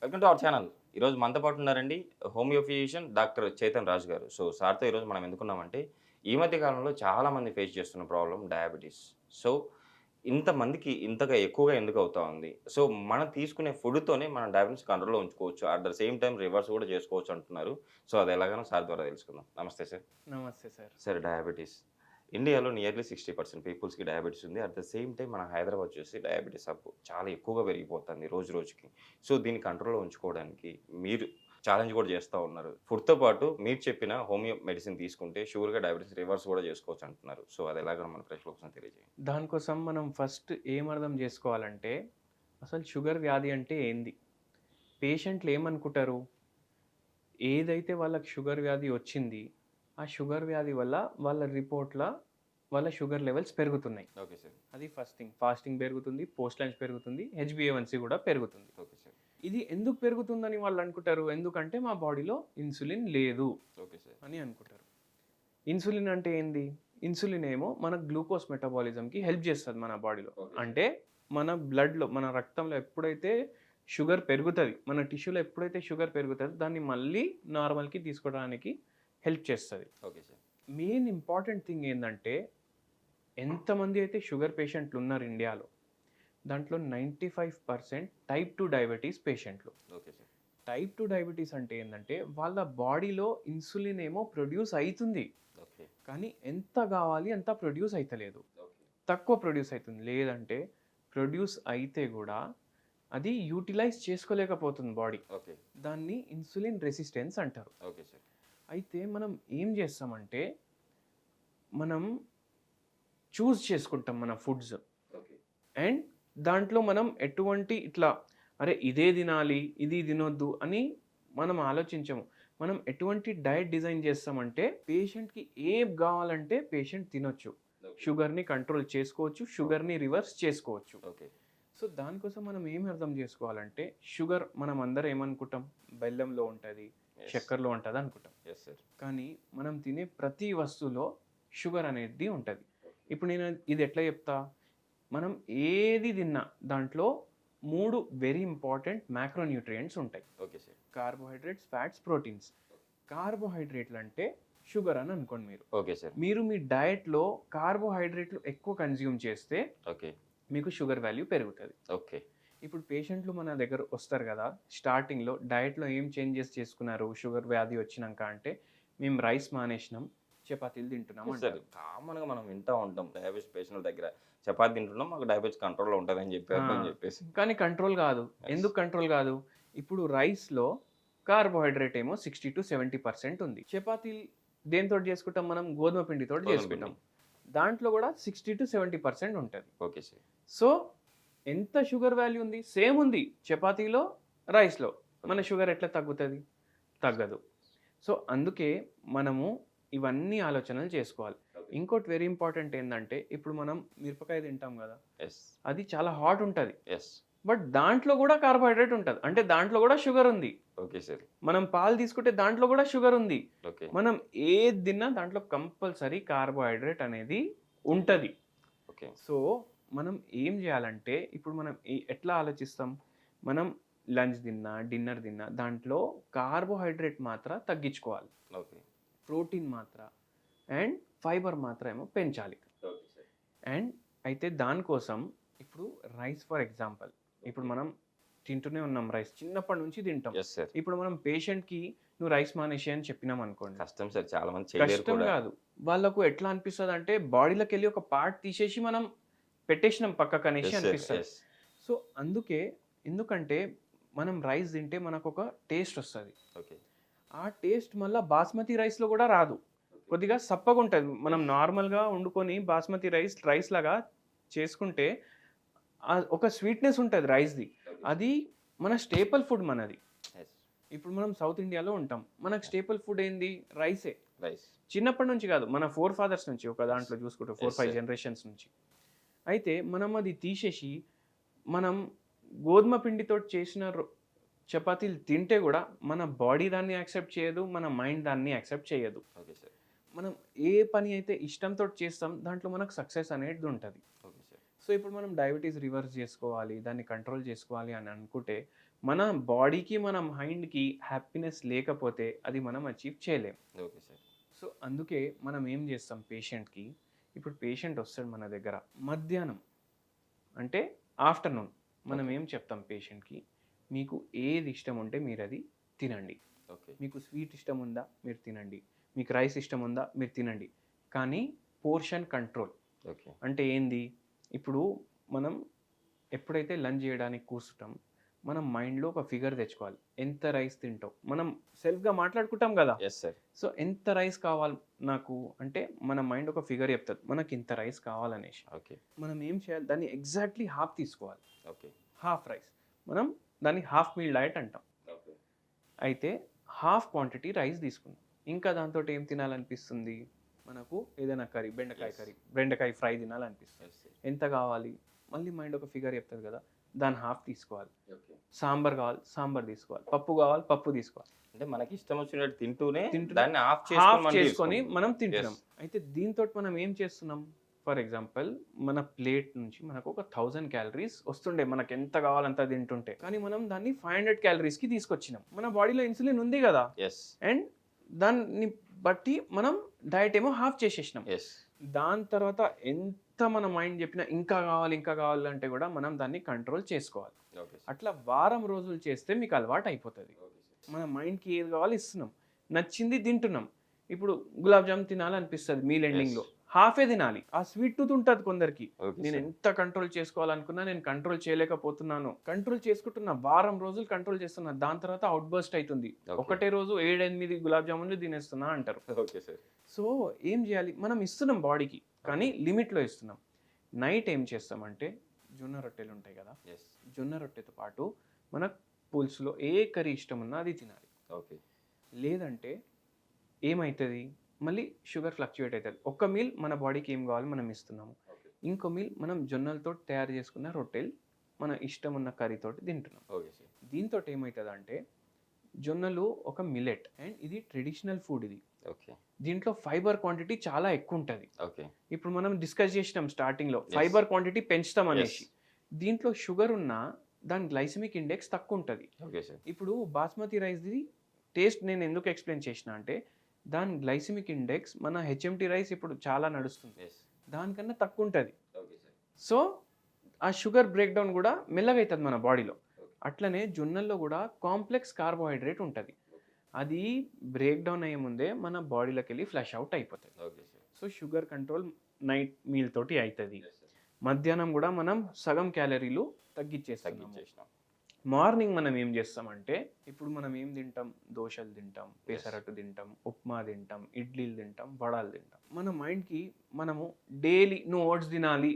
Welcome to our channel. ఈరోజు మనతో పాటు ఉన్నారండి హోమియో ఫిజిషియన్ డాక్టర్ చేతన్ రాజు గారు. సో సార్‌తో ఈరోజు మనం ఎందుకున్నామంటే, ఈ మధ్య కాలంలో చాలామంది ఫేస్ చేస్తున్న ప్రాబ్లమ్ డయాబెటిస్. సో ఇంతమందికి ఇంతగా ఎక్కువగా ఎందుకు అవుతా ఉంది? సో మనం తీసుకునే ఫుడ్‌తోనే మనం డయాబెటిస్ కంట్రోల్‌లో ఉంచుకోవచ్చు. At the same time reverse కూడా చేసుకోవచ్చు అంటున్నారు. సో అది ఎలాగనో సార్ ద్వారా తెలుసుకుందాం. నమస్తే సార్. నమస్తే సార్. సార్ డయాబెటిస్ ఇండియాలో నియర్లీ 60% పీపుల్స్‌కి డయాబెటిస్ ఉంది. అట్ ద సేమ్ టైమ్ మన హైదరాబాద్ చూసి డయాబెటిస్ హబ్ చాలా ఎక్కువగా పెరిగిపోతుంది రోజు రోజుకి. సో దీన్ని కంట్రోల్‌లో ఉంచుకోవడానికి మీరు ఛాలెంజ్ కూడా చేస్తా ఉన్నారు. ఫుడ్‌తో పాటు మీరు చెప్పిన హోమియో మెడిసిన్ తీసుకుంటే షూర్‌గా డయాబెటిస్ రివర్స్ కూడా చేసుకోవచ్చు అంటున్నారు. సో అది ఎలాగో మన ప్రేక్షకుల కోసం తెలియజేయండి. దానికోసం మనం ఫస్ట్ ఏం అర్థం చేసుకోవాలంటే, అసలు షుగర్ వ్యాధి అంటే ఏంది? పేషెంట్లు ఏమనుకుంటారు? ఏదైతే వాళ్ళకి షుగర్ వ్యాధి వచ్చింది, ఆ షుగర్ వ్యాధి వల్ల వాళ్ళ రిపోర్ట్‌ల వాళ్ళ షుగర్ లెవెల్స్ పెరుగుతున్నాయి. Okay sir. అది ఫస్ట్ థింగ్. ఫాస్టింగ్ పెరుగుతుంది, పోస్ట్ లంచ్ పెరుగుతుంది, హెచ్‌బీఏవన్సీ కూడా పెరుగుతుంది. Okay sir. ఇది ఎందుకు పెరుగుతుందని వాళ్ళు అనుకుంటారు? ఎందుకంటే మా బాడీలో ఇన్సులిన్ లేదు ఓకే సార్. అని అనుకుంటారు. ఇన్సులిన్ అంటే ఏంది? ఇన్సులిన్ ఏమో మన గ్లూకోజ్ మెటబాలిజంకి హెల్ప్ చేస్తుంది మన బాడీలో. Okay. అంటే మన బ్లడ్‌లో, మన రక్తంలో ఎప్పుడైతే షుగర్ పెరుగుతది, మన టిష్యూలో ఎప్పుడైతే షుగర్ పెరుగుతదో దాన్ని మళ్ళీ నార్మల్‌కి తీసుకోవడానికి హెల్ప్ చేస్తది. Okay sir. Main important thing ఏందంటే, ఎంతమంది అయితే షుగర్ పేషెంట్లు ఉన్నారు ఇండియాలో, దాంట్లో 95% టైప్ 2 డయాబెటీస్ పేషెంట్లు. Okay sir. టైప్ 2 డయాబెటీస్ అంటే ఏందంటే, వాళ్ళ బాడీలో ఇన్సులిన్ ఏమో ప్రొడ్యూస్ అయితుంది. ఓకే. కానీ ఎంత కావాలి అంత ప్రొడ్యూస్ అయితలేదు. ఓకే. తక్కువ ప్రొడ్యూస్ అవుతుంది. లేదంటే ప్రొడ్యూస్ అయితే కూడా అది యూటిలైజ్ చేసుకోలేకపోతుంది బాడీ. ఓకే. దాన్ని ఇన్సులిన్ రెసిస్టెన్స్ అంటారు. Okay sir. అయితే మనం ఏం చేస్తామంటే, మనం చూస్ చేసుకుంటాం మన ఫుడ్స్. ఓకే. అండ్ దాంట్లో మనం ఎటువంటి ఇట్లా అరే ఇదే తినాలి, ఇది తినొద్దు అని మనం ఆలోచించము. మనం ఎటువంటి డయట్ డిజైన్ చేస్తామంటే, పేషెంట్కి ఏం కావాలంటే పేషెంట్ తినొచ్చు. షుగర్ని కంట్రోల్ చేసుకోవచ్చు, షుగర్ని రివర్స్ చేసుకోవచ్చు. ఓకే. సో దానికోసం మనం ఏమి అర్థం చేసుకోవాలంటే, షుగర్ మనం అందరం ఏమనుకుంటాం? బెల్లంలో ఉంటుంది, చక్కెరలో ఉంటుంది అనుకుంటాం. Yes sir. కానీ మనం తినే ప్రతి వస్తువులో షుగర్ అనేది ఉంటుంది. ఇప్పుడు నేను ఇది ఎట్లా చెప్తా? మనం ఏది తిన్నా దాంట్లో 3 వెరీ ఇంపార్టెంట్ మ్యాక్రోన్యూట్రియంట్స్ ఉంటాయి. Okay sir. Carbohydrates, fats, proteins. కార్బోహైడ్రేట్లు అంటే షుగర్ అని అనుకోండి మీరు. Okay sir. మీరు మీ డయట్లో కార్బోహైడ్రేట్లు ఎక్కువ కన్జ్యూమ్ చేస్తే ఓకే. మీకు షుగర్ వాల్యూ పెరుగుతుంది. ఓకే. ఇప్పుడు పేషెంట్లు మన దగ్గర వస్తారు కదా, స్టార్టింగ్లో డయట్లో ఏం చేంజెస్ చేసుకున్నారు షుగర్ వ్యాధి వచ్చినాక అంటే, మేము రైస్ మానేసినాం, చపాతీలు తింటున్నాం సార్ అంటారు. కామన్‌గా మనం వింటా ఉంటాం. డయాబెటిస్ పేషెంట్ల దగ్గర చపాతీ తింటున్నాం. మాకు డయాబెటిస్ కంట్రోల్‌లో ఉంటదని చెప్పారు అని చెప్పేసి. కానీ కంట్రోల్ కాదు. ఎందుకు కంట్రోల్ కాదు? ఇప్పుడు రైస్లో కార్బోహైడ్రేట్ ఏమో 60-70% ఉంది. చపాతీలు దేనితో చేసుకుంటాం మనం? గోధుమ పిండితో చేసుకుంటాం. దాంట్లో కూడా 60-70% ఉంటుంది. Okay sir. సో ఎంత షుగర్ వాల్యూ ఉంది? సేమ్ ఉంది చపాతీలో, రైస్లో. మన షుగర్ ఎట్లా తగ్గుతుంది? తగ్గదు. సో అందుకే మనము ఇవన్నీ ఆలోచనలు చేసుకోవాలి. ఇంకోటి వెరీ ఇంపార్టెంట్ ఏంటంటే, ఇప్పుడు మనం మిరపకాయ తింటాం కదా, ఎస్. అది చాలా హాట్ ఉంటుంది. ఎస్. బట్ దాంట్లో కూడా కార్బోహైడ్రేట్ ఉంటుంది. అంటే దాంట్లో కూడా షుగర్ ఉంది. Okay sir. మనం పాలు తీసుకుంటే దాంట్లో కూడా షుగర్ ఉంది. ఓకే. మనం ఏది తిన్నా దాంట్లో కంపల్సరీ కార్బోహైడ్రేట్ అనేది ఉంటుంది. ఓకే. సో మనం ఏం చేయాలంటే, ఇప్పుడు మనం ఎట్లా ఆలోచిస్తాం? మనం లంచ్ తిన్నా, డిన్నర్ తిన్నా దాంట్లో కార్బోహైడ్రేట్ మాత్ర తగ్గించుకోవాలి, ఓకే. ప్రోటీన్ మాత్ర అండ్ ఫైబర్ మాత్ర ఏమో పెంచాలి. Okay sir. అండ్ అయితే దానికోసం ఇప్పుడు రైస్ ఫర్ ఎగ్జాంపుల్, ఇప్పుడు మనం తింటూనే ఉన్నాం రైస్, చిన్నప్పటి నుంచి తింటాం. Yes sir. ఇప్పుడు మనం పేషెంట్కి నువ్వు రైస్ మానేసి అని చెప్పినాం అనుకోండి, కష్టం సార్. చాలా మంది చేయలేరు కష్టం కూడా. కాదు. వాళ్ళకు ఎట్లా అనిపిస్తుంది అంటే, బాడీలోకి వెళ్ళి ఒక పార్ట్ తీసేసి మనం పెట్టేసినాం పక్కకు అనేసి ఎస్ సార్. అనిపిస్తుంది. ఎస్. సో అందుకే, ఎందుకంటే మనం రైస్ తింటే మనకు ఒక టేస్ట్ వస్తుంది. ఓకే. ఆ టేస్ట్ మళ్ళీ బాస్మతి రైస్లో కూడా రాదు. కొద్దిగా సప్పగా ఉంటుంది. మనం నార్మల్గా వండుకొని బాస్మతి రైస్ లాగా చేసుకుంటే ఒక స్వీట్నెస్ ఉంటుంది రైస్ది. అది మన స్టేపుల్ ఫుడ్ మనది. ఎస్. ఇప్పుడు మనం సౌత్ ఇండియాలో ఉంటాం, మనకు స్టేపుల్ ఫుడ్ ఏంది? రైసే. రైస్. చిన్నప్పటి నుంచి కాదు, మన 4 ఫాదర్స్ నుంచి, ఒక దాంట్లో చూసుకుంటే 4-5 sir. జనరేషన్స్ నుంచి. అయితే మనం అది తీసేసి మనం గోధుమ పిండితో చేసిన చపాతీలు తింటే కూడా మన బాడీ దాన్ని యాక్సెప్ట్ చేయదు, మన మైండ్ దాన్ని యాక్సెప్ట్ చేయదు. Okay sir. మనం ఏ పని అయితే ఇష్టంతో చేస్తాం దాంట్లో మనకు సక్సెస్ అనేది ఉంటుంది. Okay sir. సో ఇప్పుడు మనం డయాబెటీస్ రివర్స్ చేసుకోవాలి, దాన్ని కంట్రోల్ చేసుకోవాలి అని అనుకుంటే మన బాడీకి మన మైండ్కి హ్యాపీనెస్ లేకపోతే అది మనం అచీవ్ చేయలేం. Okay sir. సో అందుకే మనం ఏం చేస్తాం పేషెంట్కి, ఇప్పుడు పేషెంట్ వస్తాడు మన దగ్గర మధ్యాహ్నం అంటే ఆఫ్టర్నూన్, మనం ఏం చెప్తాం పేషెంట్కి, మీకు ఏది ఇష్టం ఉంటే మీరు అది తినండి. ఓకే. మీకు స్వీట్ ఇష్టం ఉందా మీరు తినండి, మీకు రైస్ ఇష్టం ఉందా మీరు తినండి, కానీ పోర్షన్ కంట్రోల్. ఓకే. అంటే ఏంది, ఇప్పుడు మనం ఎప్పుడైతే లంచ్ చేయడానికి కూర్చుంటాం మనం మైండ్లో ఒక ఫిగర్ తెచ్చుకోవాలి, ఎంత రైస్ తింటావు. మనం సెల్ఫ్గా మాట్లాడుకుంటాం కదా, ఎస్ సార్. సో ఎంత రైస్ కావాలి నాకు అంటే మన మైండ్ ఒక ఫిగర్ చెప్తుంది మనకి ఇంత రైస్ కావాలనేసి. ఓకే. మనం ఏం చేయాలి, దాన్ని ఎగ్జాక్ట్లీ హాఫ్ తీసుకోవాలి. ఓకే. హాఫ్ రైస్, మనం దాన్ని హాఫ్ మీల్ డయట్ అంటాం. ఓకే. అయితే హాఫ్ క్వాంటిటీ రైస్ తీసుకుందాం, ఇంకా దాంతో ఏం తినాలనిపిస్తుంది మనకు, ఏదైనా కర్రీ, బెండకాయ Yes. కర్రీ, బెండకాయ ఫ్రై తినాలనిపిస్తుంది. Yes sir. ఎంత కావాలి, మళ్ళీ మైండ్ ఒక ఫిగర్ చెప్తుంది కదా, దాని హాఫ్ తీసుకోవాలి. ఓకే. సాంబార్ కావాలి, సాంబార్ తీసుకోవాలి. పప్పు కావాలి, పప్పు తీసుకోవాలి. అంటే మనకి ఇష్టం వచ్చినట్టు తింటూనే తింటూనే దాన్ని ఆఫ్ హాఫ్ చేసుకొని చేసుకొని మనం తింటున్నాం. Yes. అయితే దీంతో మనం ఏం చేస్తున్నాం, ఫర్ ఎగ్జాంపుల్ మన ప్లేట్ నుంచి మనకు ఒక 1000 క్యాలరీస్ వస్తుండే, మనకు ఎంత కావాలంత తింటుంటే, కానీ మనం దాన్ని 500 క్యాలరీస్కి తీసుకొచ్చినాం. మన బాడీలో ఇన్సులిన్ ఉంది కదా, ఎస్. అండ్ దాన్ని బట్టి మనం డయట్ ఏమో హాఫ్ చేసేసినాం. ఎస్. దాని తర్వాత ఎంత మన మైండ్ చెప్పినా ఇంకా కావాలి ఇంకా కావాలంటే కూడా మనం దాన్ని కంట్రోల్ చేసుకోవాలి. ఓకే. అట్లా వారం రోజులు చేస్తే మీకు అలవాటు అయిపోతుంది. మన మైండ్కి ఏది కావాలో ఇస్తున్నాం, నచ్చింది తింటున్నాం. ఇప్పుడు గులాబ్ జామ్ తినాలనిపిస్తుంది మీల్ ఎండింగ్లో, హాఫే తినాలి. ఆ స్వీట్ టూత్ ఉంటుంది కొందరికి, నేను ఎంత కంట్రోల్ చేసుకోవాలనుకున్నా నేను కంట్రోల్ చేయలేకపోతున్నాను, కంట్రోల్ చేసుకుంటున్నా, వారం రోజులు కంట్రోల్ చేస్తున్నా, దాని తర్వాత అవుట్ బర్స్ట్ అవుతుంది, ఒకటే రోజు 7-8 గులాబ్ జామున్లు తినేస్తున్నా అంటారు. Okay sir. సో ఏం చేయాలి, మనం ఇస్తున్నాం బాడీకి, కానీ లిమిట్లో ఇస్తున్నాం. నైట్ ఏం చేస్తామంటే జొన్న రొట్టెలు ఉంటాయి కదా, ఎస్. జొన్న రొట్టెతో పాటు మన పులుసులో ఏ కర్రీ ఇష్టం ఉన్నా అది తినాలి. ఓకే. లేదంటే ఏమవుతుంది, మళ్ళీ షుగర్ ఫ్లక్చుయేట్ అవుతుంది. ఒక్క మీల్ మన బాడీకి ఏం కావాలి మనం ఇస్తున్నాము, ఓకే. ఇంకో మీల్ మనం జొన్నలతో తయారు చేసుకున్న రొట్టెలు మన ఇష్టం ఉన్న కర్రీతోటి తింటున్నాం. Okay sir. దీంతో ఏమవుతుంది అంటే జొన్నలు ఒక మిలెట్ అండ్ ఇది ట్రెడిషనల్ ఫుడ్. ఇది ఓకే. దీంట్లో ఫైబర్ క్వాంటిటీ చాలా ఎక్కువ ఉంటుంది. ఓకే. ఇప్పుడు మనం డిస్కస్ చేసినాం స్టార్టింగ్లో ఫైబర్ క్వాంటిటీ పెంచుతాం అనేసి. Yes. దీంట్లో షుగర్ ఉన్నా దాని గ్లైసెమిక్ ఇండెక్స్ తక్కువ ఉంటుంది. Okay sir. ఇప్పుడు బాస్మతి రైస్ది టేస్ట్ నేను ఎందుకు ఎక్స్ప్లెయిన్ చేసిన అంటే దాని గ్లైసెమిక్ ఇండెక్స్ మన హెచ్ఎంటీ రైస్ ఇప్పుడు చాలా నడుస్తుంది, ఎస్. దానికన్నా తక్కువ ఉంటుంది. Okay sir. సో ఆ షుగర్ బ్రేక్ డౌన్ కూడా మెల్లగా అవుతుంది మన బాడీలో. అట్లనే జొన్నల్లో కూడా కాంప్లెక్స్ కార్బోహైడ్రేట్ ఉంటుంది, అది బ్రేక్ డౌన్ అయ్యే ముందే మన బాడీలోకి వెళ్ళి ఫ్లష్ అవుట్ అయిపోతుంది. Okay sir. So sugar control night meal తోటి అవుతుంది. Yes sir. మధ్యాహ్నం కూడా మనం సగం క్యాలరీలు తగ్గించేస్తాము. తగ్గించేసినాం. మార్నింగ్ మనం ఏం చేస్తామంటే ఇప్పుడు మనం ఏం తింటాం, దోశలు తింటాం, పెసరట్టు తింటాం, ఉప్మా తింటాం, ఇడ్లీలు తింటాం, వడాలు తింటాం. మన మైండ్కి మనము డైలీ నువ్వు ఓట్స్ తినాలి,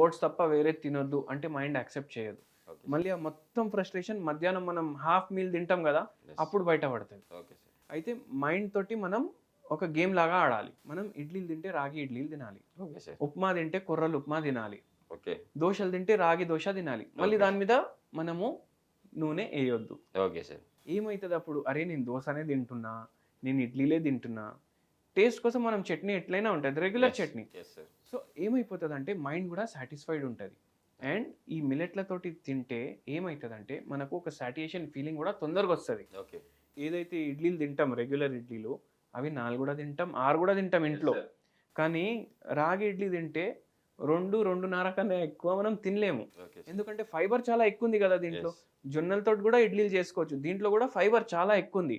ఓట్స్ తప్ప వేరే తినొద్దు అంటే మైండ్ యాక్సెప్ట్ చేయదు. ఓకే. మళ్ళీ ఆ మొత్తం ఫ్రస్ట్రేషన్ మధ్యాహ్నం మనం హాఫ్ మీల్ తింటాం కదా, Yes. అప్పుడు బయటపడుతుంది. Okay sir. అయితే మైండ్ తోటి మనం ఒక గేమ్ లాగా ఆడాలి. మనం ఇడ్లీలు తింటే రాగి ఇడ్లీలు తినాలి, ఓకే సార్. ఉప్మా తింటే కొర్రలు ఉప్మా తినాలి, ఓకే. దోశలు తింటే రాగి దోశ తినాలి. మళ్ళీ Okay. దాని మీద మనము నూనె వేయొద్దు. Okay sir. ఏమవుతుంది అప్పుడు, అరే నేను దోశనే తింటున్నా, నేను ఇడ్లీలే తింటున్నా. టేస్ట్ కోసం మనం చట్నీ ఎట్లయినా ఉంటుంది, regular chutney. Yes sir. So ఏమైపోతుంది అంటే మైండ్ కూడా సాటిస్ఫైడ్ ఉంటుంది. అండ్ ఈ మిల్లెట్లతోటి తింటే ఏమవుతుందంటే మనకు ఒక సాటిస్ఫాక్షన్ ఫీలింగ్ కూడా తొందరగా వస్తుంది. ఓకే. ఏదైతే ఇడ్లీలు తింటాం రెగ్యులర్ ఇడ్లీలు, అవి 4 కూడా తింటాం, 6 కూడా తింటాం ఇంట్లో. Yes, sir. కానీ రాగి ఇడ్లీ తింటే 2-2.5 కన్నా ఎక్కువ మనం తినలేము, ఓకే సార్. ఎందుకంటే ఫైబర్ చాలా ఎక్కువ ఉంది కదా దీంట్లో. Yes. జొన్నలతో కూడా ఇడ్లీలు చేసుకోవచ్చు, దీంట్లో కూడా ఫైబర్ చాలా ఎక్కువ ఉంది.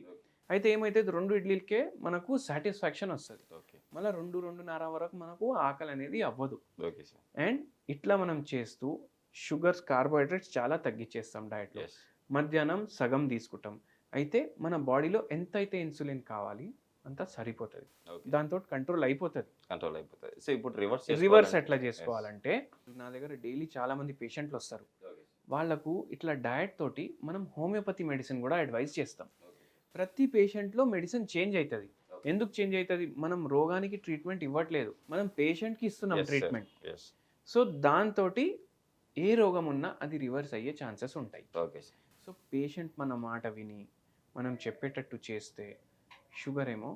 అయితే ఏమైతుంది 2 ఇడ్లీలకే మనకు సాటిస్ఫాక్షన్ వస్తుంది, ఓకే. మళ్ళీ 2-2.5 వరకు మనకు ఆకలి అనేది అవ్వదు. Okay sir. అండ్ ఇట్లా మనం చేస్తూ షుగర్స్ కార్బోహైడ్రేట్స్ చాలా తగ్గించేస్తాం డయట్లో. ఎస్. మధ్యాహ్నం సగం తీసుకుంటాం. అయితే మన బాడీలో ఎంత అయితే ఇన్సులిన్ కావాలి అంత సరిపోతుంది, ఓకే. దాంతో కంట్రోల్ అయిపోతుంది. కంట్రోల్ అయిపోతుంది. సో ఇప్పుడు రివర్స్ రివర్స్ ఎట్లా చేసుకోవాలంటే నా దగ్గర డైలీ చాలా మంది పేషెంట్లు వస్తారు, ఓకే. వాళ్ళకు ఇట్లా డయట్ తోటి మనం హోమియోపతి మెడిసిన్ కూడా అడ్వైస్ చేస్తాం. ఓకే. ప్రతి పేషెంట్లో మెడిసిన్ చేంజ్ అవుతుంది. ఓకే. ఎందుకు చేంజ్ అవుతుంది, మనం రోగానికి ట్రీట్మెంట్ ఇవ్వట్లేదు, మనం పేషెంట్కి ఇస్తున్నాం Yes, sir. Treatment. Yes. So దాంతో ఏ రోగం ఉన్నా అది రివర్స్ అయ్యే ఛాన్సెస్ ఉంటాయి. Okay sir. సో పేషెంట్ మన మాట విని మనం చెప్పేటట్టు చేస్తే షుగర్ ఏమో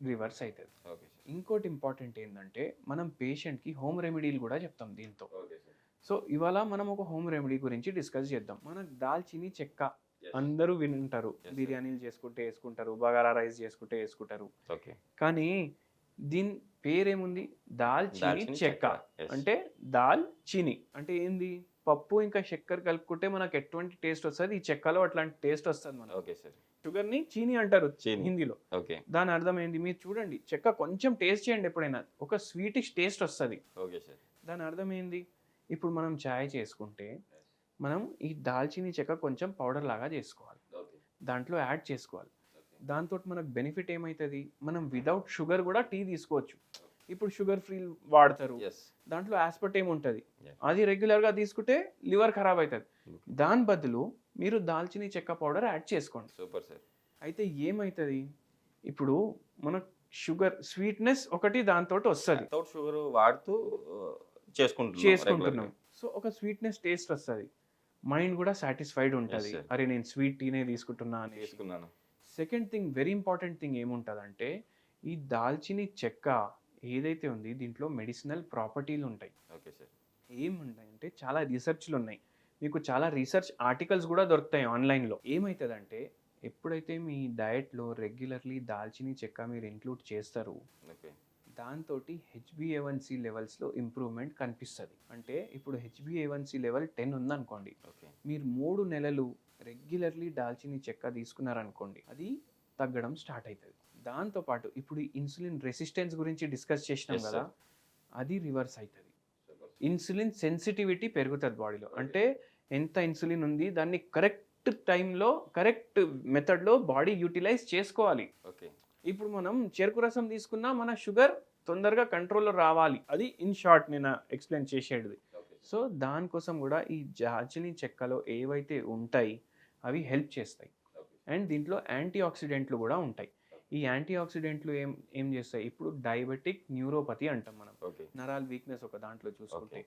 రివర్స్ అవుతుంది. Okay sir. ఇంకోటి ఇంపార్టెంట్ ఏంటంటే మనం పేషెంట్కి హోమ్ రెమెడీలు కూడా చెప్తాం దీంతో. Okay sir. సో ఇవాళ మనం ఒక హోమ్ రెమెడీ గురించి డిస్కస్ చేద్దాం. మనకు దాల్చిని చెక్క అందరూ వినుంటారు. sir. బిర్యానీలు చేసుకుంటే వేసుకుంటారు, బగారా రైస్ చేసుకుంటే వేసుకుంటారు. ఓకే. కానీ దీని పేరేముంది? దాల్చిని దాల్చిని చెక్క. Yes. అంటే దాల్ చీని అంటే ఏంది? పప్పు ఇంకా చక్కెర కలుపుకుంటే మనకు ఎటువంటి టేస్ట్ వస్తుంది, ఈ చెక్కలో అట్లాంటి టేస్ట్ వస్తుంది మనకు. Okay sir. షుగర్ని చీని అంటారు చీని. హిందీలో. ఓకే. దాని అర్థం ఏంది? మీరు చూడండి, చెక్క కొంచెం టేస్ట్ చేయండి ఎప్పుడైనా, ఒక స్వీటిష్ టేస్ట్ వస్తుంది. Okay sir. దాని అర్థం ఏంది? ఇప్పుడు మనం చాయ్ చేసుకుంటే మనం ఈ దాల్చిని చెక్క కొంచెం పౌడర్ లాగా చేసుకోవాలి, ఓకే. దాంట్లో యాడ్ చేసుకోవాలి. దాంతో మనకు బెనిఫిట్ ఏమవుతుంది? మనం వితౌట్ షుగర్ కూడా టీ తీసుకోవచ్చు. ఇప్పుడు షుగర్ ఫ్రీ వాడతారు, ఎస్. దాంట్లో ఆస్పర్టేమ్ ఉంటుంది, Yeah. అది రెగ్యులర్గా తీసుకుంటే లివర్ ఖరాబ్ అవుతుంది. Okay. దాని బదులు మీరు దాల్చిని చెక్క పౌడర్ యాడ్ చేసుకోండి. Super sir. అయితే ఏమవుతుంది? ఇప్పుడు మన షుగర్ స్వీట్నెస్ ఒకటి దాంతో వస్తుంది, వితౌట్ షుగర్ వాడుతూ చేసుకుంటున్నాం. సో ఒక స్వీట్నెస్ టేస్ట్ వస్తుంది, మైండ్ కూడా సాటిస్ఫైడ్ ఉంటుంది. sir. అరే నేను స్వీట్ టీనే తీసుకుంటున్నా అని. తీసుకున్నాను. Second thing, very important thing ఏముంటుందంటే ఈ దాల్చిని చెక్క ఏదైతే ఉంది దీంట్లో మెడిసినల్ ప్రాపర్టీలు ఉంటాయి. Okay sir. ఏముంటాయంటే చాలా రీసెర్చ్లు ఉన్నాయి, మీకు చాలా రీసెర్చ్ ఆర్టికల్స్ కూడా దొరుకుతాయి ఆన్లైన్లో. ఏమవుతుందంటే ఎప్పుడైతే మీ డయట్లో రెగ్యులర్లీ దాల్చిని చెక్క మీరు ఇంక్లూడ్ చేస్తారు, ఓకే. దాంతో హెచ్బిఏవన్సి లెవెల్స్లో ఇంప్రూవ్మెంట్ కనిపిస్తుంది. అంటే ఇప్పుడు హెచ్బిఏవన్సి లెవెల్ 10 ఉందనుకోండి, ఓకే. మీరు 3 నెలలు రెగ్యులర్లీ దాల్చిని చెక్క తీసుకున్నారనుకోండి, అది తగ్గడం స్టార్ట్ అవుతుంది. దాంతోపాటు ఇప్పుడు ఇన్సులిన్ రెసిస్టెన్స్ గురించి డిస్కస్ చేసినాం Yes, కదా, sir. అది రివర్స్ అవుతుంది. ఇన్సులిన్ సెన్సిటివిటీ పెరుగుతుంది బాడీలో. అంటే ఎంత ఇన్సులిన్ ఉంది దాన్ని కరెక్ట్ టైంలో కరెక్ట్ మెథడ్లో బాడీ యూటిలైజ్ చేసుకోవాలి. ఓకే. ఇప్పుడు మనం చెరుకు రసం తీసుకున్నా మన షుగర్ తొందరగా కంట్రోల్లో రావాలి. అది ఇన్ షార్ట్ నేను ఎక్స్ప్లెయిన్ చేసేది. ఓకే. సో దానికోసం కూడా ఈ దాల్చిని చెక్కలో ఏవైతే ఉంటాయి అవి హెల్ప్ చేస్తాయి. ఓకే. అండ్ దీంట్లో యాంటీ ఆక్సిడెంట్లు కూడా ఉంటాయి. ఈ యాంటీ ఆక్సిడెంట్లు ఏం చేస్తాయి? ఇప్పుడు డయాబెటిక్ న్యూరోపతి అంటాం మనం, ఓకే. నరాల వీక్నెస్ ఒక దాంట్లో చూసుకుంటే,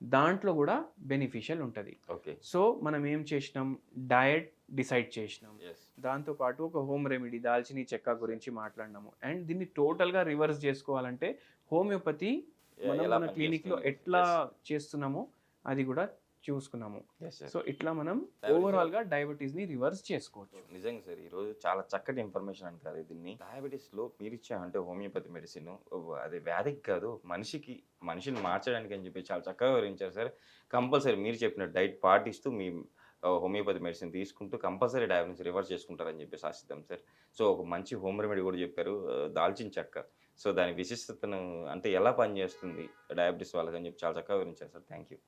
దాంట్లో కూడా బెనిఫిషియల్ ఉంటుంది. ఓకే. సో మనం ఏం చేసినాం? డయట్ డిసైడ్ చేసినాం, ఎస్. దాంతోపాటు ఒక హోమ్ రెమెడీ దాల్చిని చెక్క గురించి మాట్లాడినాము. అండ్ దీన్ని టోటల్గా రివర్స్ చేసుకోవాలంటే హోమియోపతి మనం ఎలా మన క్లినిక్లో పనిచేస్తుంది? ఎట్లా Yes. చేస్తున్నామో అది కూడా చూసుకున్నాము. Yes, sir. సో ఇట్లా మనం Diabetes- ఓవరాల్గా డయాబెటీస్ని రివర్స్ చేసుకోవచ్చు. నిజంగా సార్ ఈరోజు చాలా చక్కటి ఇన్ఫర్మేషన్ అంటారు దీన్ని. డయాబెటీస్లో మీరు ఇచ్చే అంటే హోమియోపతి మెడిసిన్ అది వ్యాధికి కాదు మనిషిని మార్చడానికి అని చెప్పి చాలా చక్కగా వివరించారు సార్. కంపల్సరీ మీరు చెప్పిన డైట్ పాటిస్తూ మీ హోమియోపతి మెడిసిన్ తీసుకుంటూ కంపల్సరీ డయాబెటీస్ రివర్స్ చేసుకుంటారని చెప్పి ఆశిద్దాం సార్. సో ఒక మంచి హోమ్ రెమెడీ కూడా చెప్పారు, దాల్చిన చెక్క. సో దాని విశిష్టతను అంటే ఎలా పనిచేస్తుంది డయాబెటీస్ వాళ్ళకని చెప్పి చాలా చక్కగా వివరించారు సార్. Thank you.